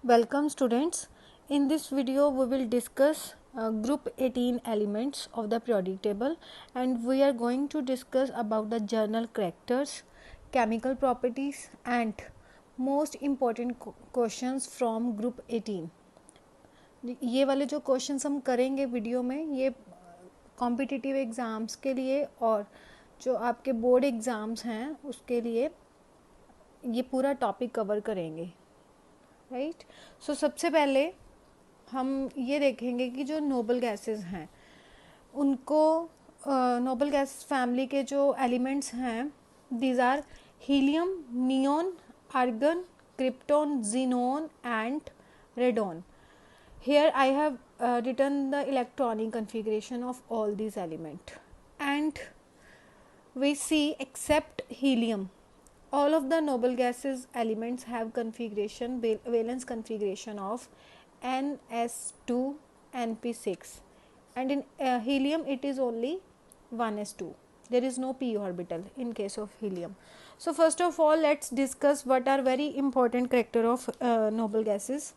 Welcome students. In this video we will discuss group 18 elements of the periodic table, and we are going to discuss about the journal characters, chemical properties and most important questions from group 18. ये वाले जो questions हम करेंगे video में, ये competitive exams के लिए और जो आपके बोर्ड एग्ज़ाम्स हैं उसके लिए ये पूरा टॉपिक कवर करेंगे, राइट। सो सबसे पहले हम ये देखेंगे कि जो नोबल गैसेस हैं उनको नोबल गैस फैमिली के जो एलिमेंट्स हैं, these are helium, neon, argon, krypton, xenon and radon. Here I have written the electronic configuration of all these elements, and we see except helium, all of the noble gases elements have configuration, valence configuration of ns2 np6, and in helium it is only 1s2. There is no p orbital in case of helium. So first of all, let's discuss what are very important character of noble gases.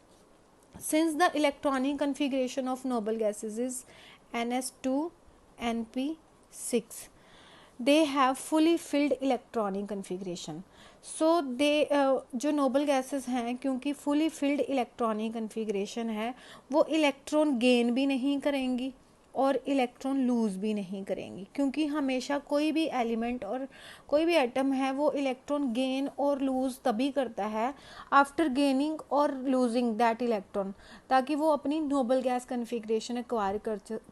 Since the electronic configuration of noble gases is ns2 np6, they have fully filled electronic configuration. So they जो noble gases हैं, क्योंकि fully filled electronic configuration है, वो electron gain भी नहीं करेंगी और electron loose भी नहीं करेंगी, क्योंकि हमेशा कोई भी एलिमेंट और कोई भी एटम है वो इलेक्ट्रॉन गेन और लूज़ तभी करता है आफ्टर गेनिंग और लूजिंग दैट इलेक्ट्रॉन, ताकि वो अपनी नोबल गैस कन्फिग्रेशन एक्वायर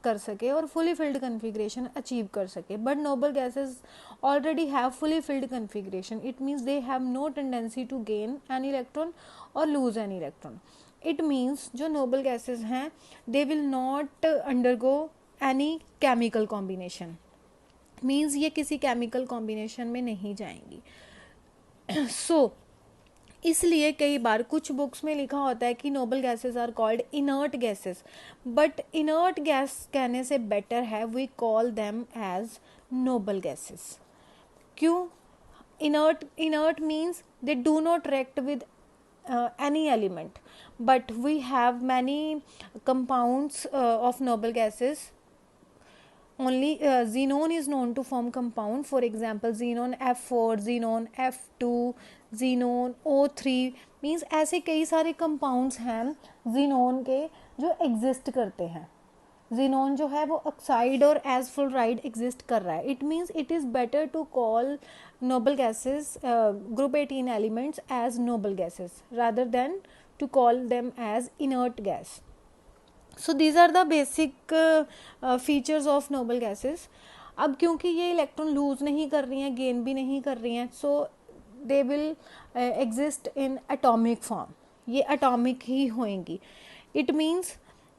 कर सके और फुली फिल्ड कन्फिग्रेशन अचीव कर सके. But noble gases already have fully filled configuration. It means they have no tendency to gain an electron और lose an electron. It means जो noble gases हैं they will not undergo any chemical combination. Means ये किसी chemical combination में नहीं जाएंगी. सो इसलिए कई बार कुछ बुक्स में लिखा होता है कि noble gases are called inert gases, but inert gas कहने से बेटर है we call them as noble gases. क्यों? Inert means they do not react with any element, but we have many compounds of noble gases. Only xenon is known to form compound. For example, xenon F4, xenon F2, xenon O3. means ऐसे कई सारे compounds हैं xenon के जो exist करते हैं. xenon जो है वो ऑक्साइड और एज फ्लोराइड एग्जिस्ट कर रहा है. It means it is better to call noble gases group 18 elements as noble gases rather than to call them as inert gas. So these are the basic features of noble gases. अब क्योंकि ये electron lose नहीं कर रही हैं, gain भी नहीं कर रही हैं, so they will exist in atomic form. ये एटॉमिक ही होंगी. इट मीन्स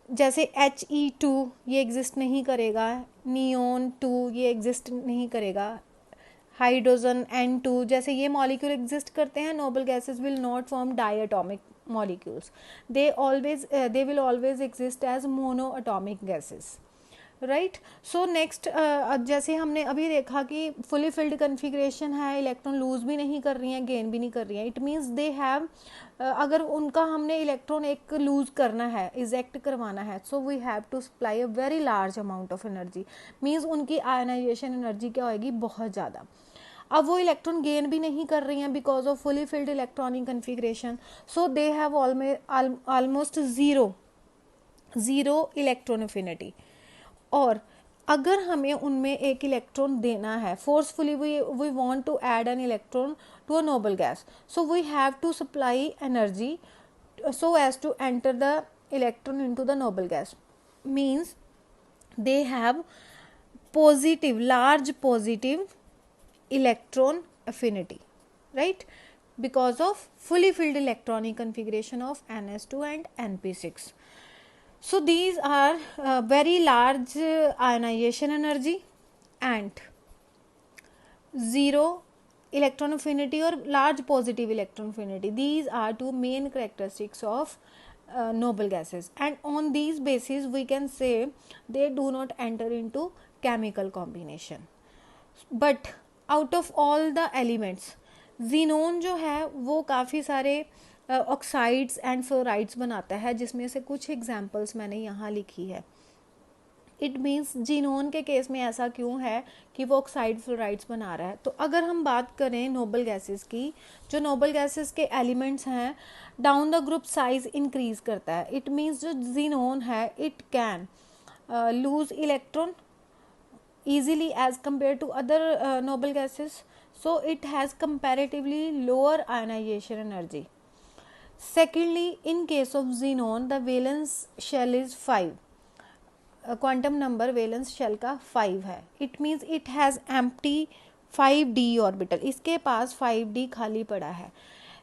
जैसे He2 ये एग्जिस्ट नहीं करेगा, नियॉन 2 ये एग्जिस्ट नहीं करेगा, हाइड्रोजन N2 जैसे ये मॉलिक्यूल एग्जिस्ट करते हैं. Noble gases will not form diatomic molecules. They will always exist as monoatomic gases, right. So next, जैसे हमने अभी देखा कि फुली फिल्ड कन्फिग्रेशन है, इलेक्ट्रॉन लूज भी नहीं कर रही हैं, गेन भी नहीं कर रही हैं. इट मीन्स दे हैव, अगर उनका हमने इलेक्ट्रॉन एक लूज करना है, इजेक्ट करवाना है, so we have to supply a very large amount of energy. Means उनकी आयनाइजेशन एनर्जी क्या होगी, बहुत ज़्यादा. अब वो इलेक्ट्रॉन गेन भी नहीं कर रही हैं because of fully filled electronic configuration. So they have almost zero electron affinity. और अगर हमें उनमें एक इलेक्ट्रॉन देना है forcefully, we want to add an electron to a noble gas, so we have to supply energy so as to enter the electron into the noble gas. Means they have large positive electron affinity, right, because of fully filled electronic configuration of ns2 and np6. So these are very large ionization energy and zero electron affinity or large positive electron affinity. These are two main characteristics of noble gases, and on these basis we can say they do not enter into chemical combination. But out of all the elements, xenon जो है वो काफ़ी सारे oxides and fluorides बनाता है, जिसमें से कुछ एग्जांपल्स मैंने यहाँ लिखी है। इट मीन्स जीनोन के केस में ऐसा क्यों है कि वो ऑक्साइड फ्लोराइड्स बना रहा है। तो अगर हम बात करें नोबल गैसेस की, जो नोबल गैसेस के एलिमेंट्स हैं, down the group size increase करता है। इट मीन्स जो जीनोन है it can lose electron easily as compared to other noble gases, so it has comparatively lower ionization energy. Secondly, in case of xenon the valence shell is 5, quantum number valence shell का 5 है। It means it has empty 5d orbital, इसके पास 5d खाली पड़ा है।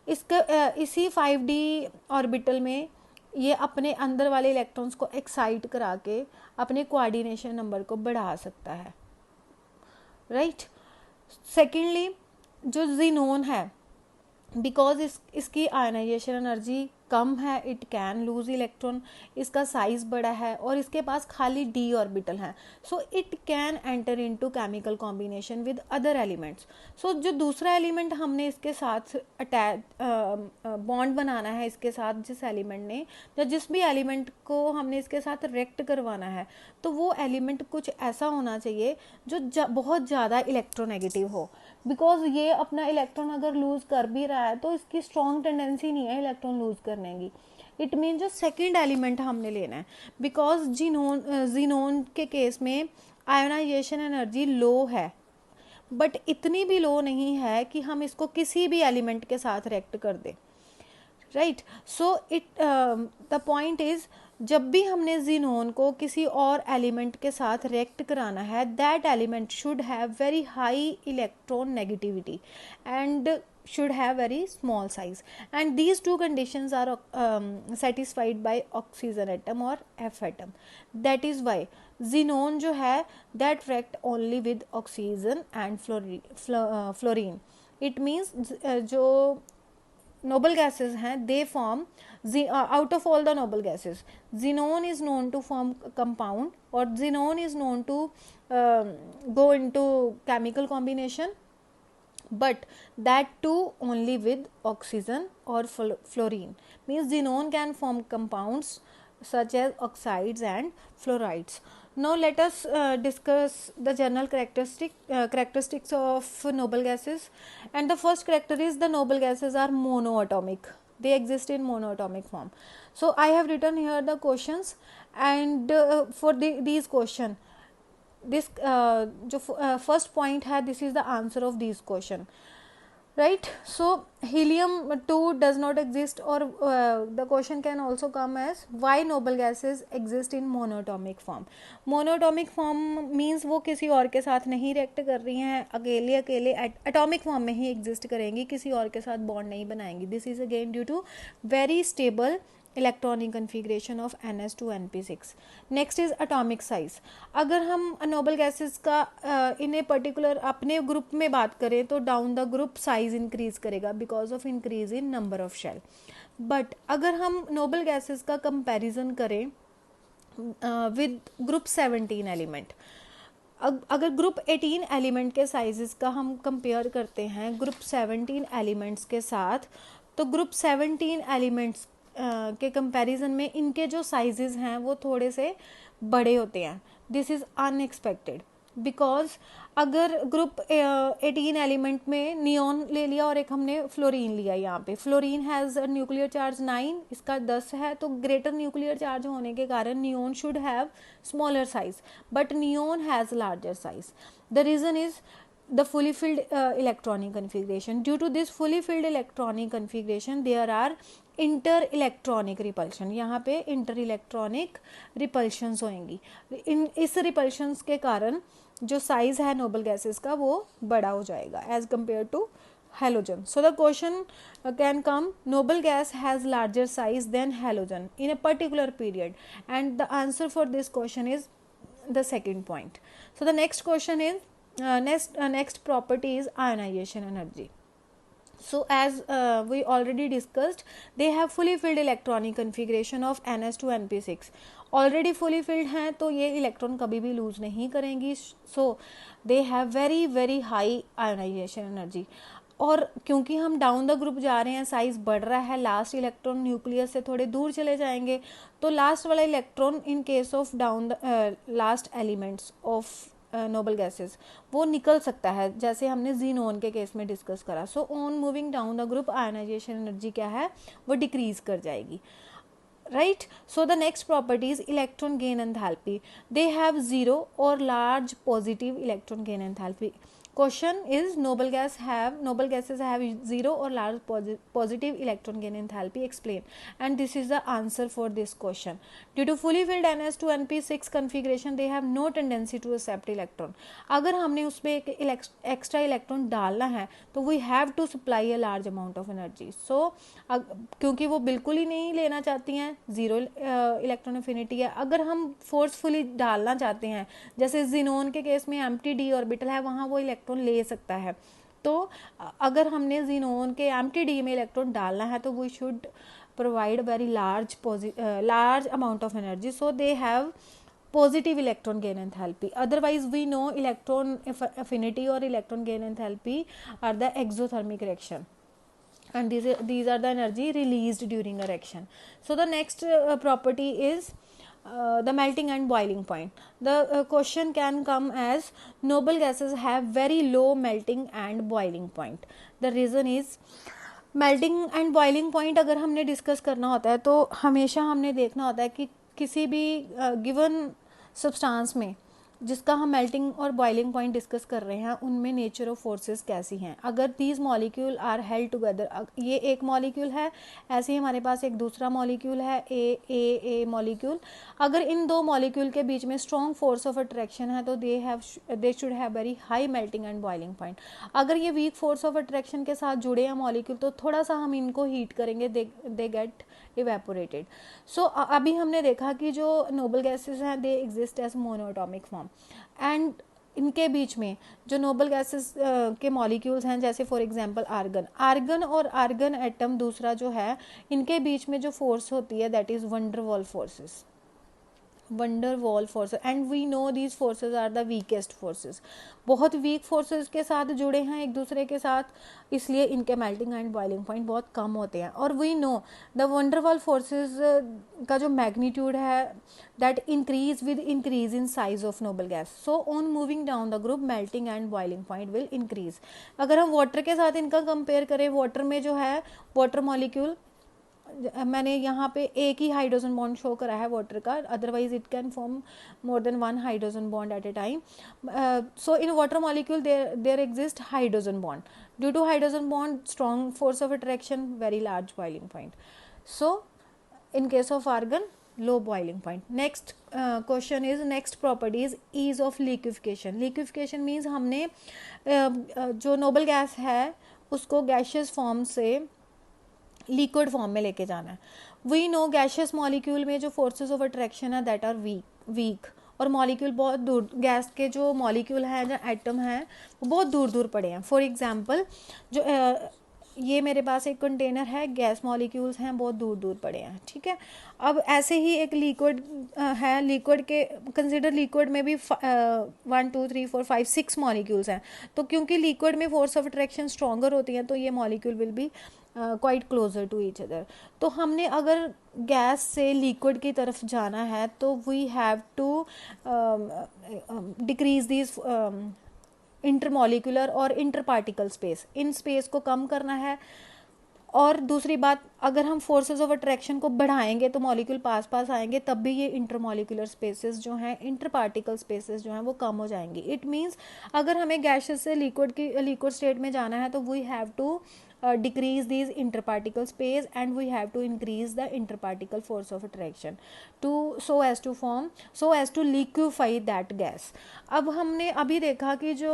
इसका इसी 5d orbital में ये अपने अंदर वाले इलेक्ट्रॉन्स को एक्साइट करा के अपने कोऑर्डिनेशन नंबर को बढ़ा सकता है, राइट। सेकेंडली, जो जीनोन है, बिकॉज इसकी आयनाइजेशन एनर्जी कम है, इट कैन लूज इलेक्ट्रॉन, इसका साइज बड़ा है और इसके पास खाली d ऑर्बिटल है, so it can enter into chemical combination with other elements. So जो दूसरा एलिमेंट हमने इसके साथ अटैच बॉन्ड बनाना है, इसके साथ जिस एलिमेंट ने या जिस भी एलिमेंट को हमने इसके साथ रिएक्ट करवाना है, तो वो एलिमेंट कुछ ऐसा होना चाहिए जो बहुत ज़्यादा इलेक्ट्रोनेगेटिव हो, बिकॉज ये अपना इलेक्ट्रॉन अगर लूज कर भी रहा है तो इसकी स्ट्रॉन्ग टेंडेंसी नहीं है इलेक्ट्रॉन लूज करने की। इट मीन जो सेकेंड एलिमेंट हमने लेना है, बिकॉज जीनोन के केस में आयोनाइजेशन एनर्जी लो है, बट इतनी भी लो नहीं है कि हम इसको किसी भी एलिमेंट के साथ रिएक्ट कर दें, right. So it the point is, जब भी हमने जीनोन को किसी और एलिमेंट के साथ रिएक्ट कराना है, that element should have very high electron negativity and should have very small size, and these two conditions are satisfied by oxygen atom or F atom. That is why xenon जो है that react only with oxygen and fluorine. It means जो noble gases हैं, they form out of all the noble gases, xenon is known to form compound, or xenon is known to go into chemical combination, but that too only with oxygen or fluorine. Means xenon can form compounds such as oxides and fluorides. Now let us discuss the general characteristics of noble gases, and the first character is the noble gases are monoatomic. They exist in monoatomic form. So I have written here the questions, and for these question, this जो first point है, this is the answer of this question, right. So helium 2 does not exist, or the question can also come as why noble gases exist in monoatomic form. Monoatomic form means वो किसी और के साथ नहीं react कर रही हैं, अकेले एटॉमिक फॉर्म में ही एग्जिस्ट करेंगी, किसी और के साथ बॉन्ड नहीं बनाएंगी। This is again due to very stable electronic configuration of NH2NP6. Next is atomic size. अगर हम नोबल गैसेस का इन ए पर्टिकुलर अपने ग्रुप में बात करें तो down the group size increase करेगा because of increase in number of shell. But अगर हम नोबल गैसेस का कंपैरिजन करें विद ग्रुप 17 एलिमेंट, अगर ग्रुप 18 एलिमेंट के साइजेस का हम कंपेयर करते हैं ग्रुप 17 एलिमेंट्स के साथ, तो ग्रुप 17 एलिमेंट्स के कंपैरिजन में इनके जो साइजेस हैं वो थोड़े से बड़े होते हैं। दिस इज़ अनएक्सपेक्टेड, बिकॉज अगर ग्रुप 18 एलिमेंट में नियॉन ले लिया और एक हमने फ्लोरीन लिया, यहाँ पे फ्लोरीन हैज़ न्यूक्लियर चार्ज 9, इसका 10 है, तो ग्रेटर न्यूक्लियर चार्ज होने के कारण neon should have smaller size, but neon has larger size. The reason is the fully filled electronic configuration. Due to this fully filled electronic configuration there are inter-electronic repulsion. यहाँ पे inter-electronic repulsions होंगी। इस repulsions के कारण जो size है noble gases का वो बड़ा हो जाएगा as compared to halogen. So the question can come, noble gas has larger size than halogen in a particular period, and the answer for this question is the second point. So the next question is next property is ionization energy. So as we already discussed, they have fully filled electronic configuration of NH2NP6. already fully filled हैं तो ये electron कभी भी loose नहीं करेंगी, so they have very high ionization energy. और क्योंकि हम डाउन द ग्रुप जा रहे हैं, साइज बढ़ रहा है, लास्ट इलेक्ट्रॉन न्यूक्लियस से थोड़े दूर चले जाएंगे, तो लास्ट वाला electron in case of down the last elements of noble gases वो निकल सकता है, जैसे हमने जीनोन के केस में डिस्कस करा. So on moving down the group ionization energy क्या है, वो डिक्रीज कर जाएगी. Right, so the next property is electron gain enthalpy. They have zero or large positive electron gain enthalpy. Question is, noble gases have zero or large positive electron gain enthalpy. Explain. And this is the answer for this question. Due to fully filled ns2 np6 configuration, they have no tendency to accept electron. अगर हमने उसमें एक extra electron डालना है तो we have to supply a large amount of energy. So क्योंकि वो बिल्कुल ही नहीं लेना चाहती हैं, जीरो इलेक्ट्रॉन एफिनिटी है. अगर हम फोर्सफुली डालना चाहते हैं, जैसे जीनोन के केस में एम्प्टी डी ऑर्बिटल है, वहाँ वो इलेक्ट्रॉन ले सकता है. तो अगर हमने जीनोन के एम्प्टी डी में इलेक्ट्रॉन डालना है तो we should provide very large amount of energy, so they have positive electron gain enthalpy. Otherwise we know electron affinity or electron gain enthalpy are the exothermic reaction, and these are the energy released during a reaction. So the next property is the melting and boiling point. The question can come as, noble gases have very low melting and boiling point. The reason is, melting and boiling point अगर हमने discuss करना होता है तो हमेशा हमने देखना होता है कि किसी भी गिवन सब्सटेंस में जिसका हम मेल्टिंग और बॉइलिंग पॉइंट डिस्कस कर रहे हैं, उनमें नेचर ऑफ फोर्सेस कैसी हैं. अगर these molecule are held together, ये एक मॉलिक्यूल है, ऐसे ही हमारे पास एक दूसरा मॉलिक्यूल है, ए मॉलिक्यूल. अगर इन दो मॉलिक्यूल के बीच में स्ट्रॉन्ग फोर्स ऑफ अट्रैक्शन है तो they should have very high melting and boiling point. अगर ये वीक फोर्स ऑफ अट्रैक्शन के साथ जुड़े हैं मॉलिक्यूल तो थोड़ा सा हम इनको हीट करेंगे, दे गेट इवेपोरेटेड. सो अभी हमने देखा कि जो नोबल गैसेस हैं they exist as monoatomic form, and इनके बीच में जो नोबल गैसेस के मॉलिक्यूल्स हैं, जैसे फॉर एग्जांपल आर्गन और आर्गन एटम दूसरा जो है, इनके बीच में जो फोर्स होती है that is van der Waals forces, and we know these forces are the weakest forces. बहुत वीक फोर्सेस के साथ जुड़े हैं एक दूसरे के साथ, इसलिए इनके मेल्टिंग एंड बॉइलिंग पॉइंट बहुत कम होते हैं. और we know the van der Waals forces का जो मैग्नीट्यूड है that increase with increase in size of noble gas. So on moving down the group melting and boiling point will increase. अगर हम water के साथ इनका कंपेयर करें, वाटर में जो है वाटर मॉलिक्यूल, मैंने यहाँ पे एक ही हाइड्रोजन बॉन्ड शो करा है वाटर का, otherwise it can form more than one hydrogen bond at a time. So in water molecule there exist hydrogen bond. Due to hydrogen bond strong force of attraction, very large boiling point. So in case of argon, low boiling point. Next question is, next property is ease of liquefaction. Liquefaction means हमने जो noble gas है उसको gaseous form से liquid form में लेके जाना है. We know gaseous molecule में जो फोर्सेस ऑफ अट्रैक्शन है दैट आर वीक, और मॉलिक्यूल बहुत दूर, गैस के जो मॉलिक्यूल हैं, जो एटम हैं, वो बहुत दूर दूर पड़े हैं. फॉर एग्जांपल जो ये मेरे पास एक कंटेनर है, गैस मॉलिक्यूल्स हैं बहुत दूर दूर पड़े हैं, ठीक है. अब ऐसे ही एक लिक्विड है, लिक्विड के कंसिडर लिक्विड में भी 1 2 3 4 5 6 मॉलिक्यूल्स हैं. तो क्योंकि लिक्विड में फोर्स ऑफ अट्रैक्शन स्ट्रॉन्गर होती हैं तो ये molecule will be quite closer to each other. तो हमने अगर गैस से लिक्विड की तरफ जाना है तो we have to decrease this intermolecular और इंटरपार्टिकल स्पेस. इन स्पेस को कम करना है. और दूसरी बात, अगर हम फोर्सेस ऑफ अट्रैक्शन को बढ़ाएंगे तो मॉलिक्यूल पास पास आएंगे, तब भी ये इंटरमॉलिक्यूलर स्पेसेस जो हैं, इंटरपार्टिकल स्पेसेस जो हैं वो कम हो जाएंगी. इट मीन्स अगर हमें गैसेस से लिक्विड स्टेट में जाना है तो we have to decrease these interparticle space and we have to increase the interparticle force of attraction so as to liquefy that gas. अब हमने अभी देखा कि जो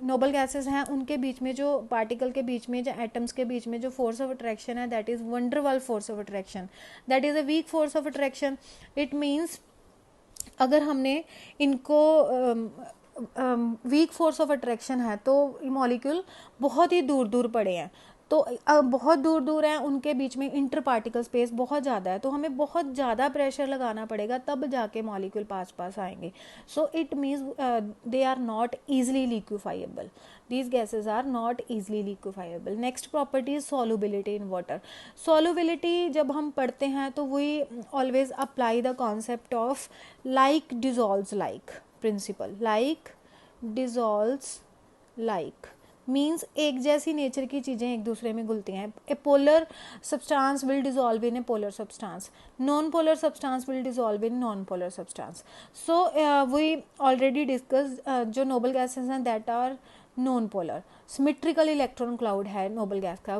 नोबल गैसेस हैं उनके बीच में, जो पार्टिकल के बीच में, जो एटम्स के बीच में जो फोर्स ऑफ अट्रैक्शन है that is van der Waals force of attraction, that is a weak force of attraction. It means अगर हमने इनको वीक फोर्स ऑफ अट्रैक्शन है तो मॉलिक्यूल बहुत ही दूर दूर पड़े हैं. तो बहुत दूर दूर हैं, उनके बीच में इंटर पार्टिकल स्पेस बहुत ज़्यादा है, तो हमें बहुत ज़्यादा प्रेशर लगाना पड़ेगा तब जाके मॉलिक्यूल पास पास आएंगे. So it means they are not easily liquefiable. These gases are not easily liquefiable. Next property is solubility in water. Solubility जब हम पढ़ते हैं तो we always apply the concept of like dissolves like principle. Like dissolves like means एक जैसी nature की चीज़ें एक दूसरे में घुलती हैं. A polar substance will dissolve in a polar substance, non polar substance will dissolve in non polar substance. So we already discuss जो नोबल गैसेस हैं that are non polar. Symmetrical electron cloud है noble gas का,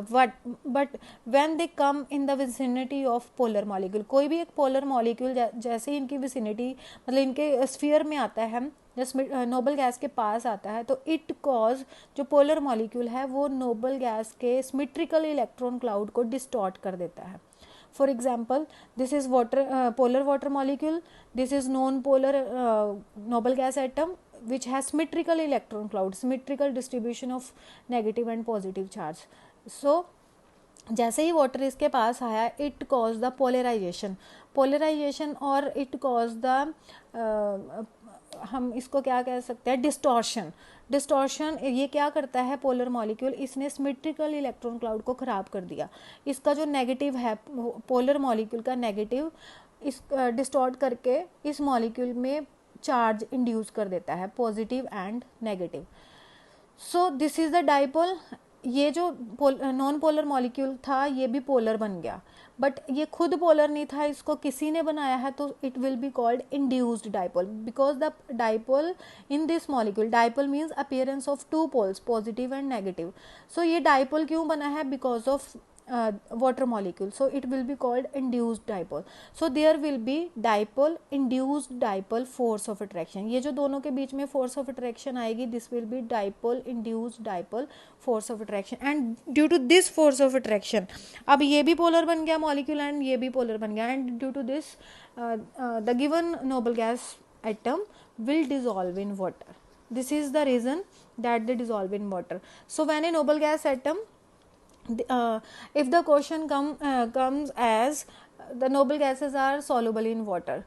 but when they come in the vicinity of polar molecule, कोई भी एक polar molecule जैसे ही इनकी vicinity मतलब इनके स्फीयर में आता है, जब नोबल गैस के पास आता है, तो इट कॉज जो पोलर मॉलिक्यूल है वो नोबल गैस के सिमेट्रिकल इलेक्ट्रॉन क्लाउड को डिस्टॉर्ट कर देता है. For example, this is water, polar water molecule, this is non polar noble gas atom which has symmetrical electron cloud, symmetrical distribution of negative and positive charge. So जैसे ही water इसके पास आया, it cause the polarisation और it cause the हम इसको क्या कह सकते हैं, डिस्टॉर्शन. ये क्या करता है पोलर मॉलिक्यूल, इसने सिमेट्रिकल इलेक्ट्रॉन क्लाउड को ख़राब कर दिया. इसका जो नेगेटिव है पोलर मॉलिक्यूल का नेगेटिव, इस डिस्टॉर्ट करके इस मॉलिक्यूल में चार्ज इंड्यूस कर देता है, positive and negative. So this is the dipole. ये जो नॉन पोलर मॉलिक्यूल था ये भी पोलर बन गया, बट ये खुद पोलर नहीं था, इसको किसी ने बनाया है, तो it will be called induced dipole. Because the dipole in this molecule, dipole means appearance of two poles, positive and negative. So ये डाइपोल क्यों बना है, because of water molecule, so it will be called induced dipole. So there will be dipole, induced dipole, force of attraction. ये जो दोनों के बीच में force of attraction आएगी, this will be dipole, induced dipole, force of attraction. And due to this force of attraction, अब ये भी polar बन गया molecule and ये भी polar बन गया, and due to this the given noble gas atom will dissolve in water. This is the reason that they dissolve in water. So when a noble gas atom, if the question comes as the noble gases are soluble in water,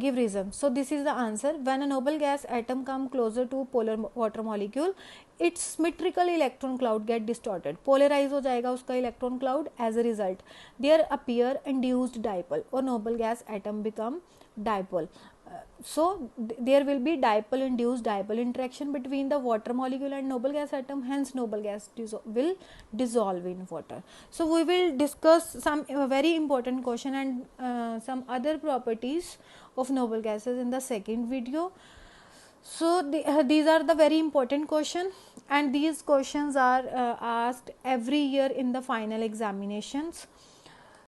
give reason. So this is the answer. When a noble gas atom come closer to polar water molecule, its symmetrical electron cloud get distorted, polarize हो जाएगा उसका electron cloud. As a result there appear induced dipole or noble gas atom become dipole. So there will be dipole induced dipole interaction between the water molecule and noble gas atom, hence noble gas will dissolve in water. So we will discuss some very important question and some other properties of noble gases in the second video. So these are the very important question, and these questions are asked every year in the final examinations.